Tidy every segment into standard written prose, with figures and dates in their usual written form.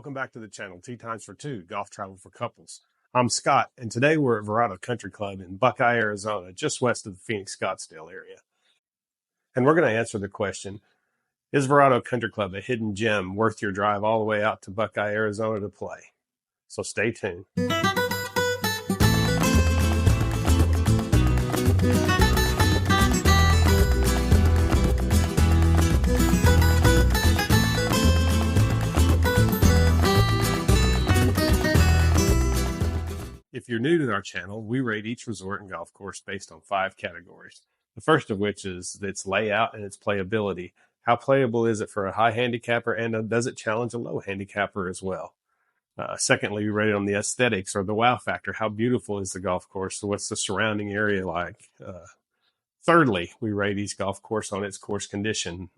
Welcome back to the channel, Tee Times for Two, Golf Travel for Couples. I'm Scott, and today we're at Verrado Country Club in Buckeye, Arizona, just west of the Phoenix, Scotsdale area. And we're going to answer the question, is Verrado Country Club a hidden gem worth your drive all the way out to Buckeye, Arizona to play? So stay tuned. If you're new to our channel, we rate each resort and golf course based on 5 categories. The first of which is its layout and its playability. How playable is it for a high handicapper, and does it challenge a low handicapper as well? Secondly, we rate it on the aesthetics or the wow factor. How beautiful is the golf course? So what's the surrounding area like? Thirdly, we rate each golf course on its course condition.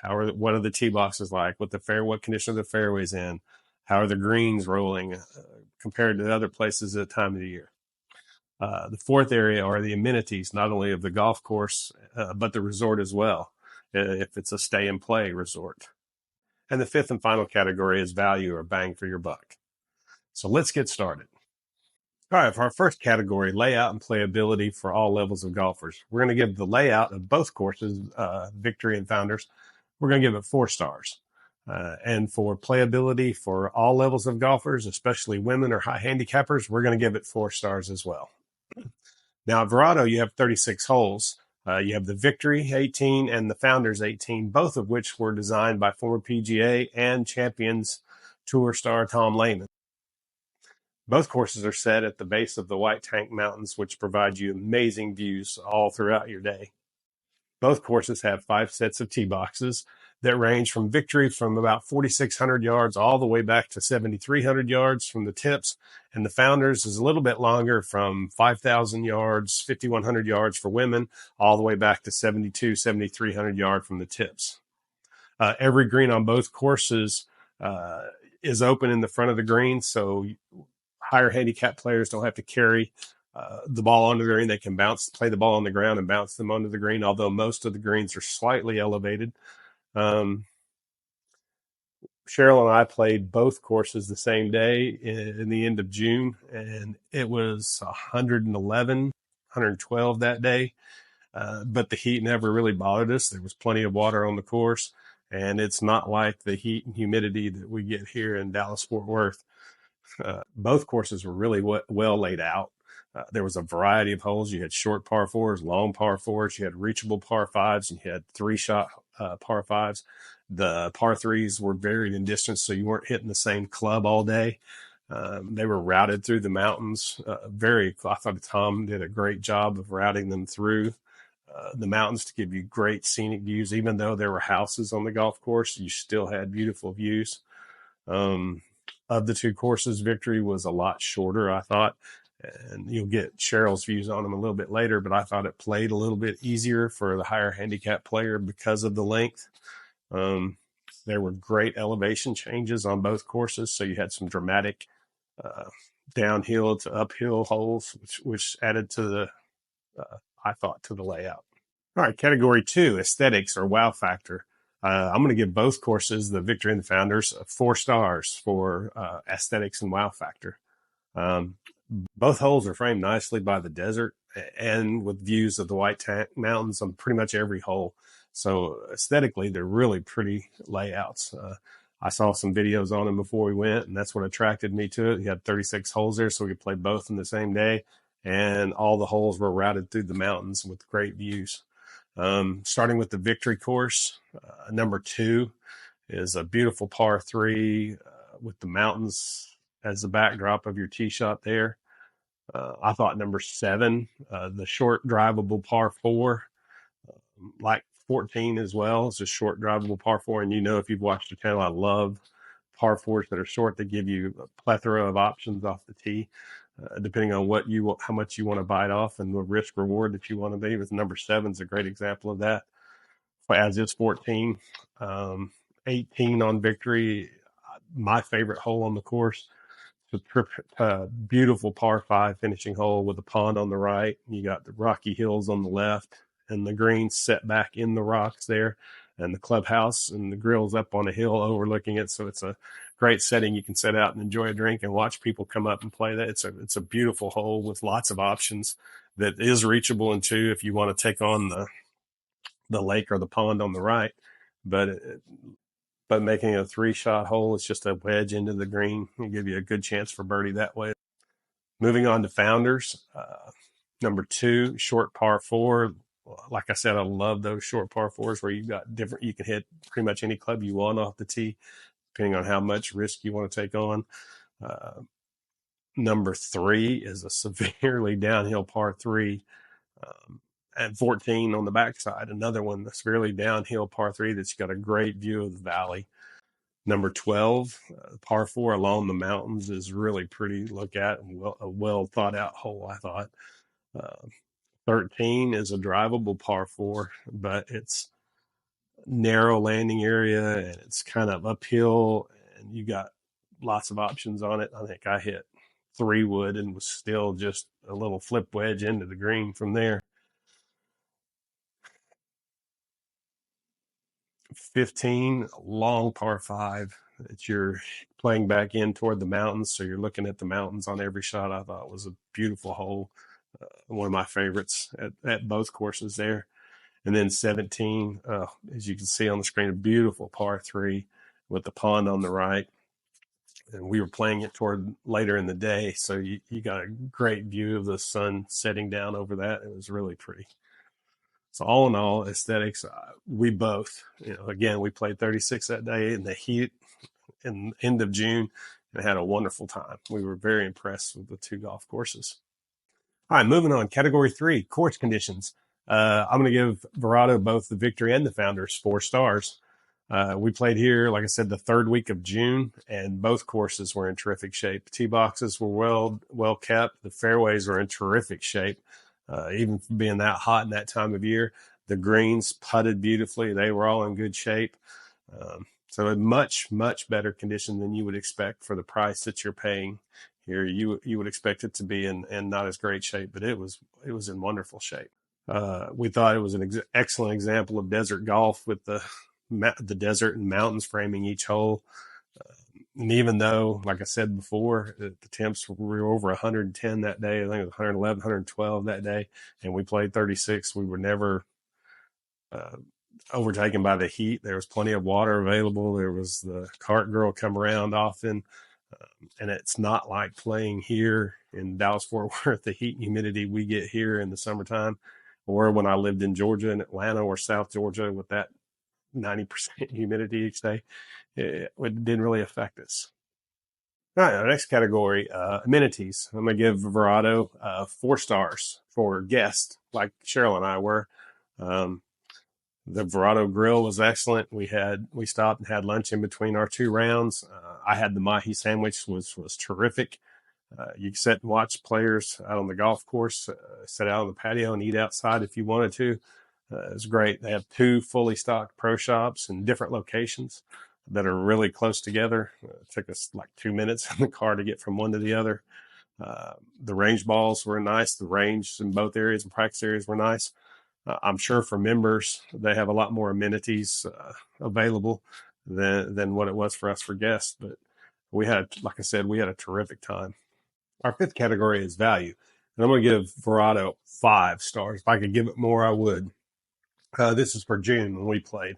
What are the tee boxes like? What condition are the fairways in? How are the greens rolling compared to other places at the time of the year? The fourth area are the amenities, not only of the golf course, but the resort as well, if it's a stay and play resort. And the fifth and final category is value or bang for your buck. So let's get started. All right, for our first category, layout and playability for all levels of golfers. We're going to give the layout of both courses, Victory and Founders, we're going to give it 4 stars. And for playability for all levels of golfers, especially women or high handicappers, we're going to give it 4 stars as well. Now, at Verrado, you have 36 holes. You have the Victory 18 and the Founders 18, both of which were designed by former PGA and Champions Tour star Tom Lehman. Both courses are set at the base of the White Tank Mountains, which provide you amazing views all throughout your day. Both courses have 5 sets of tee boxes that range from Victory from about 4,600 yards all the way back to 7,300 yards from the tips. And the Founders is a little bit longer, from 5,000 yards, 5,100 yards for women, all the way back to 7,300 yards from the tips. Every green on both courses is open in the front of the green, so higher handicap players don't have to carry the ball onto the green. They can play the ball on the ground and bounce them onto the green, although most of the greens are slightly elevated. Cheryl and I played both courses the same day in the end of June, and it was 111, 112 that day. But the heat never really bothered us. There was plenty of water on the course, and it's not like the heat and humidity that we get here in Dallas-Fort Worth. Both courses were really well laid out. There was a variety of holes. You had short par 4s, long par 4s, you had reachable par 5s, and you had 3-shot par 5s. The par 3s were varied in distance, so you weren't hitting the same club all day. They were routed through the mountains. I thought Tom did a great job of routing them through the mountains to give you great scenic views. Even though there were houses on the golf course, you still had beautiful views. Of the 2 courses, Victory was a lot shorter, I thought. And you'll get Cheryl's views on them a little bit later, but I thought it played a little bit easier for the higher handicap player because of the length. There were great elevation changes on both courses, so you had some dramatic downhill to uphill holes, which added to the, to the layout. All right, category 2, aesthetics or wow factor. I'm going to give both courses, the Victory and the Founders, 4 stars for aesthetics and wow factor. Both holes are framed nicely by the desert and with views of the White Tank Mountains on pretty much every hole. So aesthetically, they're really pretty layouts. I saw some videos on them before we went, and that's what attracted me to it. You had 36 holes there, so we could play both in the same day, and all the holes were routed through the mountains with great views. Starting with the Victory course, number 2 is a beautiful par 3 with the mountains as the backdrop of your tee shot there. I thought number 7, the short drivable par 4, like 14 as well. It's a short drivable par 4. And if you've watched the channel, I love par 4s that are short. They give you a plethora of options off the tee, depending on how much you want to bite off and the risk reward that you want to be. With number 7 is a great example of that, as is 14. 18 on Victory, my favorite hole on the course. A beautiful par 5 finishing hole with a pond on the right. You got the rocky hills on the left and the green set back in the rocks there, and the clubhouse and the grill's up on a hill overlooking it. So it's a great setting. You can sit out and enjoy a drink and watch people come up and play that. It's a beautiful hole with lots of options that is reachable in two if you want to take on the lake or the pond on the right. But making a 3-shot hole, it's just a wedge into the green and give you a good chance for birdie that way. Moving on to Founders, number 2, short par 4. Like I said, I love those short par 4s where you can hit pretty much any club you want off the tee, depending on how much risk you want to take on. Number 3 is a severely downhill par 3. And 14 on the backside, another one, a severely downhill par 3 that's got a great view of the valley. Number 12, par 4 along the mountains, is really pretty to look at, and a well thought out hole, I thought. 13 is a drivable par 4, but it's narrow landing area and it's kind of uphill, and you got lots of options on it. I think I hit 3 wood and was still just a little flip wedge into the green from there. 15, long par 5 that you're playing back in toward the mountains, so you're looking at the mountains on every shot. I thought was a beautiful hole, one of my favorites at both courses there. And then 17, as you can see on the screen, a beautiful par 3 with the pond on the right. And we were playing it toward later in the day, so you got a great view of the sun setting down over that. It was really pretty. So all in all, aesthetics, we both, again, we played 36 that day in the heat in the end of June and had a wonderful time. We were very impressed with the 2 golf courses. All right, moving on. Category 3, course conditions. I'm going to give Verrado both the Victory and the Founders 4 stars. We played here, like I said, the 3rd week of June, and both courses were in terrific shape. Tee boxes were well kept. The fairways were in terrific shape. Even for being that hot in that time of year, the greens putted beautifully. They were all in good shape. So a much, much better condition than you would expect for the price that you're paying here. You would expect it to be in not as great shape, but it was in wonderful shape. We thought it was an excellent example of desert golf with the desert and mountains framing each hole. And even though, like I said before, the temps were over 110 that day, I think it was 111, 112 that day, and we played 36. We were never overtaken by the heat. There was plenty of water available. There was the cart girl come around often. And it's not like playing here in Dallas-Fort Worth, the heat and humidity we get here in the summertime, or when I lived in Georgia and Atlanta or South Georgia with that 90% humidity each day. It didn't really affect us. All right, our next category, amenities. I'm going to give Verrado 4 stars for guests, like Cheryl and I were. The Verrado grill was excellent. We stopped and had lunch in between our 2 rounds. I had the mahi sandwich, was terrific. You could sit and watch players out on the golf course, sit out on the patio and eat outside if you wanted to. It was great. They have 2 fully stocked pro shops in different locations that are really close together. It took us like 2 minutes in the car to get from one to the other. The range balls were nice. The range in both areas and practice areas were nice. I'm sure for members, they have a lot more amenities available than what it was for us for guests. But like I said, we had a terrific time. Our 5th category is value. And I'm going to give Verrado 5 stars. If I could give it more, I would. This is for June when we played.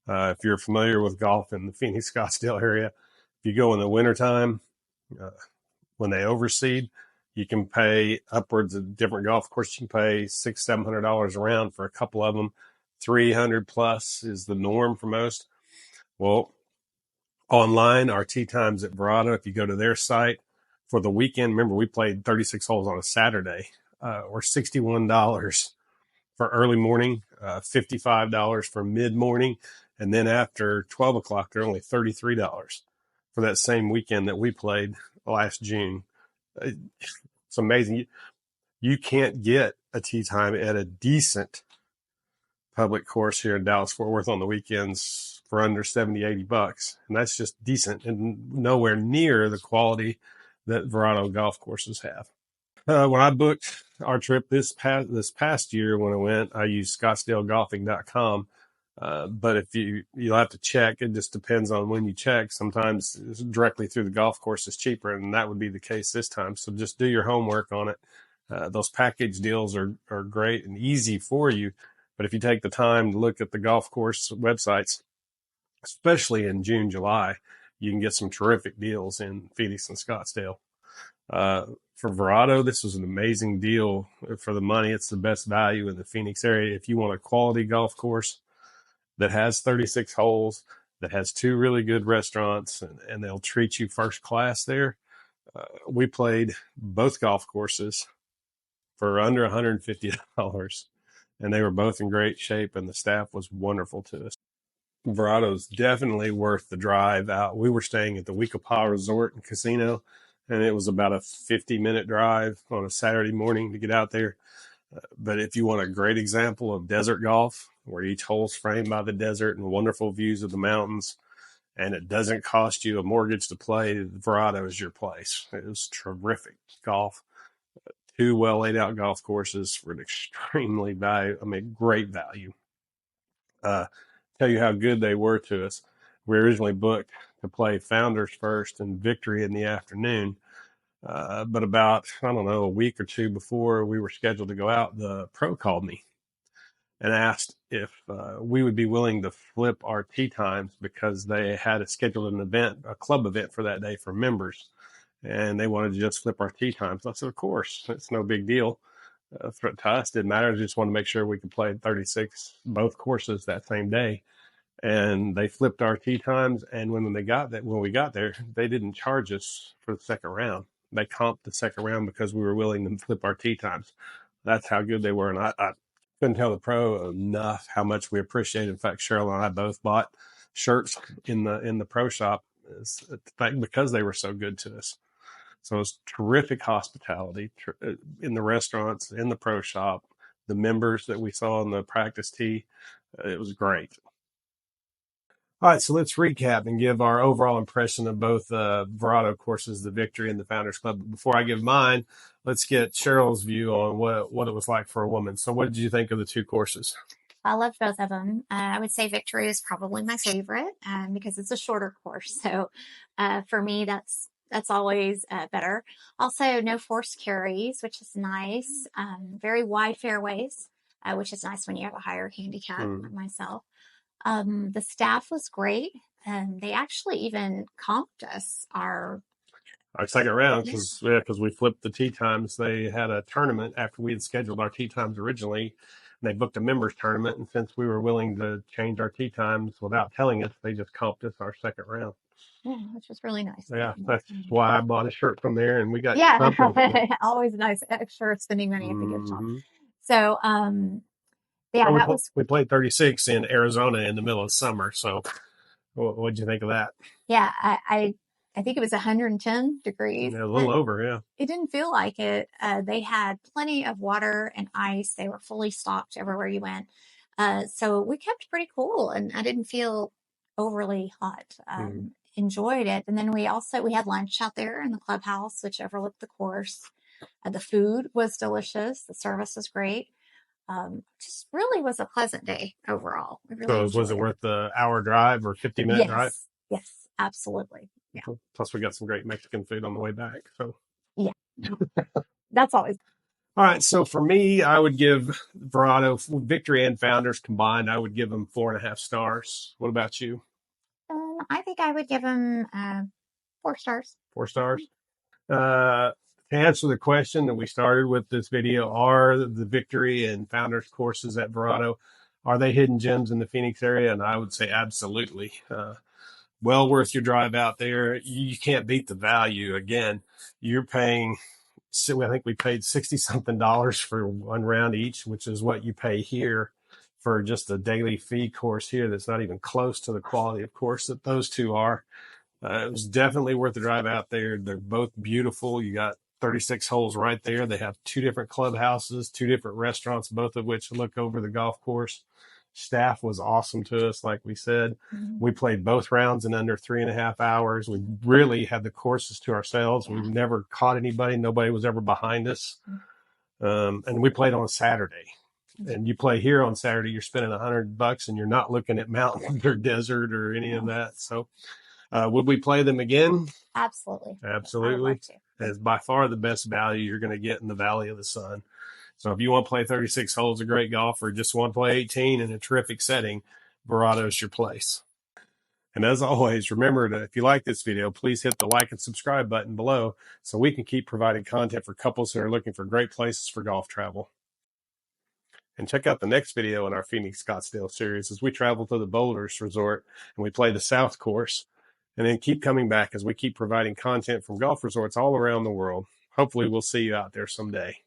If you're familiar with golf in the Phoenix, Scotsdale area, if you go in the wintertime, when they overseed, you can pay upwards of different golf courses. You can pay $600-700 a round for a couple of them. 300 plus is the norm for most. Well, online, our tee times at Verrado, if you go to their site for the weekend, remember we played 36 holes on a Saturday, or $61 for early morning, $55 for mid morning. And then after 12 o'clock, they're only $33 for that same weekend that we played last June. It's amazing. You can't get a tee time at a decent public course here in Dallas-Fort Worth on the weekends for under $70-80. And that's just decent and nowhere near the quality that Verrado golf courses have. When I booked our trip this past year when I went, I used ScottsdaleGolfing.com. But if you'll have to check, it just depends on when you check. Sometimes directly through the golf course is cheaper, and that would be the case this time. So just do your homework on it. Those package deals are great and easy for you. But if you take the time to look at the golf course websites, especially in June, July, you can get some terrific deals in Phoenix and Scottsdale. For Verrado, this was an amazing deal for the money. It's the best value in the Phoenix area. If you want a quality golf course that has 36 holes, that has 2 really good restaurants, and they'll treat you first class there. We played both golf courses for under $150, and they were both in great shape, and the staff was wonderful to us. Verrado's definitely worth the drive out. We were staying at the Weekapaw Resort and Casino, and it was about a 50-minute drive on a Saturday morning to get out there. But if you want a great example of desert golf, where each hole's framed by the desert and wonderful views of the mountains, and it doesn't cost you a mortgage to play, Verrado is your place. It was terrific golf. 2 well laid out golf courses for an extremely great value. Tell you how good they were to us. We originally booked to play Founders first and Victory in the afternoon. But about, I don't know, a week or 2 before we were scheduled to go out, the pro called me and asked if we would be willing to flip our tee times, because they had scheduled an event, a club event for that day for members, and they wanted to just flip our tee times. I said, of course, it's no big deal. To us, it didn't matter. I just wanted to make sure we could play 36, both courses that same day. And they flipped our tee times. And when we got there, they didn't charge us for the second round. They comped the second round because we were willing to flip our tee times. That's how good they were. And I couldn't tell the pro enough how much we appreciate it. In fact, Cheryl and I both bought shirts in the pro shop because they were so good to us. So it was terrific hospitality in the restaurants, in the pro shop, the members that we saw on the practice tee. It was great. All right, so let's recap and give our overall impression of both Verrado courses, the Victory and the Founders Club. But before I give mine, let's get Cheryl's view on what it was like for a woman. So what did you think of the 2 courses? I loved both of them. I would say Victory is probably my favorite because it's a shorter course. So for me, that's always better. Also, no forced carries, which is nice. Very wide fairways, which is nice when you have a higher handicap for myself. The staff was great. And they actually even comped us our second round because we flipped the tee times. They had a tournament after we had scheduled our tee times originally. And they booked a members tournament, and since we were willing to change our tee times without telling us, they just comped us our second round. Yeah, which was really nice. Yeah, that's why I bought a shirt from there, and we got always nice extra spending money at the gift shop. So yeah, we played 36 in Arizona in the middle of summer. So what did you think of that? Yeah, I think it was 110 degrees. Yeah, a little over, yeah. It didn't feel like it. They had plenty of water and ice. They were fully stocked everywhere you went. So we kept pretty cool, and I didn't feel overly hot. Enjoyed it. And then we had lunch out there in the clubhouse, which overlooked the course. The food was delicious. The service was great. Just really was a pleasant day overall. So was it worth the hour drive or 50-minute drive? Yes, absolutely. Yeah. Plus we got some great Mexican food on the way back. So yeah, that's always. All right. So for me, I would give Verrado Victory and Founders combined. I would give them 4.5 stars. What about you? I think I would give them 4 stars. 4 stars. To answer the question that we started with this video, are the Victory and Founders courses at Verrado, are they hidden gems in the Phoenix area? And I would say absolutely. Well worth your drive out there. You can't beat the value. Again, you're paying, I think we paid $60-something for 1 round each, which is what you pay here for just a daily fee course here. That's not even close to the quality of course that those 2 are. It was definitely worth the drive out there. They're both beautiful. You got 36 holes right there. They have 2 different clubhouses, 2 different restaurants, both of which look over the golf course. Staff was awesome to us, like we said. We played both rounds in under 3.5 hours. We really had the courses to ourselves. We never caught anybody. Nobody was ever behind us. And we played on a Saturday. and you play here on Saturday, you're spending $100 and you're not looking at mountains or desert or any of that. So, would we play them again? Absolutely. Absolutely. I would love to. It's by far the best value you're going to get in the Valley of the Sun. So if you want to play 36 holes of great golf or just want to play 18 in a terrific setting, Verrado's your place. And as always, remember to, if you like this video, please hit the like and subscribe button below so we can keep providing content for couples who are looking for great places for golf travel. And check out the next video in our Phoenix Scotsdale series as we travel to the Boulders Resort and we play the South Course. And then keep coming back as we keep providing content from golf resorts all around the world. Hopefully we'll see you out there someday.